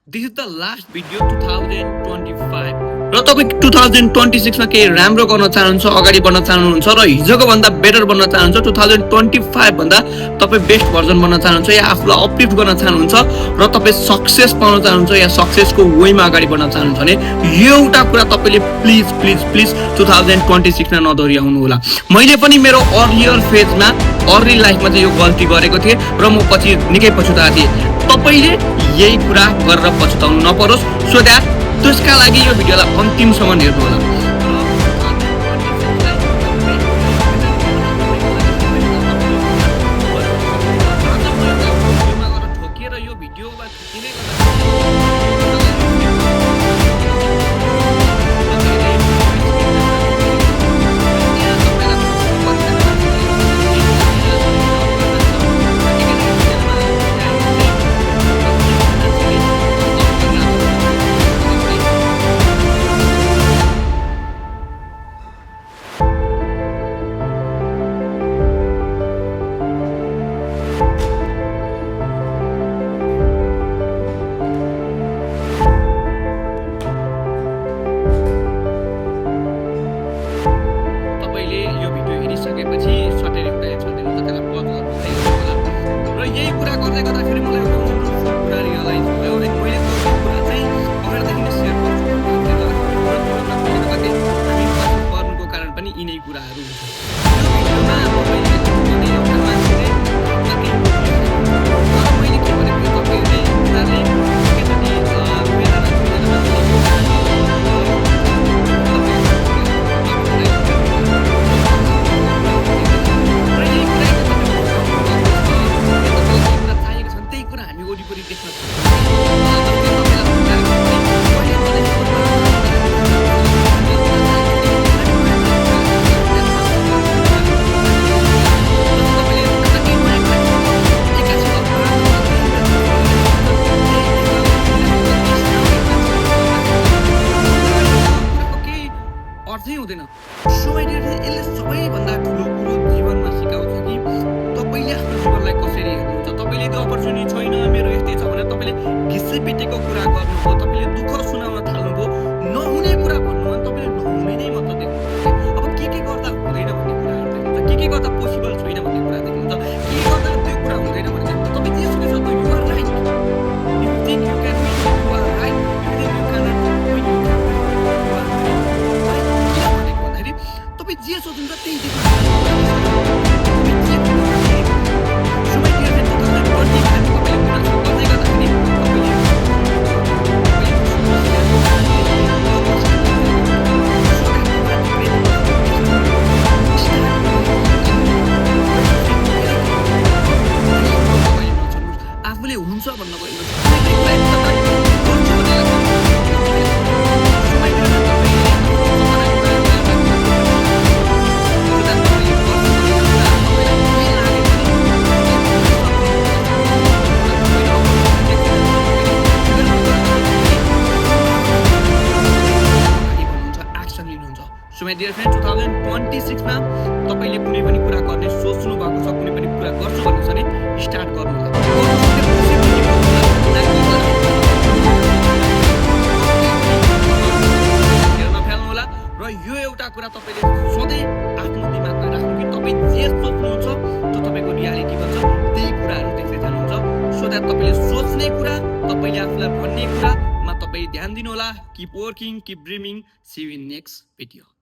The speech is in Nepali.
This is the last video 2025 र तपाईं 2026 मा केही राम्रो गर्न चाहनुहुन्छ, अगाडि बढ्न चाहनुहुन्छ र हिजोको भन्दा बेटर बन्न चाहनुहुन्छ, 2025 भन्दा तपाईं बेस्ट भर्जन बन्न चाहनुहुन्छ या आफुलाई अपलिफ्ट गर्न चाहनुहुन्छ र तपाईं सक्सेस पाउन चाहनुहुन्छ या सक्सेसको वेमा अगाडि बढ्न चाहनुहुन्छ भने यो एउटा कुरा तपाईले प्लिज 2026 मा नदोहोर्याउनु होला। मैले पनि मेरो अर्लियर फेजमा अर्ली लाइफमा चाहिँ यो गल्ती गरेको थिएँ र म पछि निकै पछुताएको थिएँ। तपाईले यही कुरा गरेर पछुताउनु नपरोस्। सो दैट त्यसका लागि यो भिडियोलाई अन्तिमसम्म हेर्नु होला। So my dear friend, 2026 मा तपाईले कुनै पनि कुरा गर्ने सोच्नु भएको छ, कुनै पनि कुरा गर्छु भन्नु छ भने स्टार्ट गर्नु होला। हेर्न फ्याल्नु होला र यो एउटा कुरा तपाईले सधैँ आफ्नो दिमागमा राख्नु कि तपाई जे सोच्नुहुन्छ त्यो तपाईको रियालिटी बन्छ, त्यही कुराहरु देख्दै जानुहुन्छ। सो दैट तपाईले सोच्ने कुरा, तपाईले आफुलाई भन्ने कुरामा तपाई ध्यान दिनु होला। Keep working, keep dreaming. See you in next video.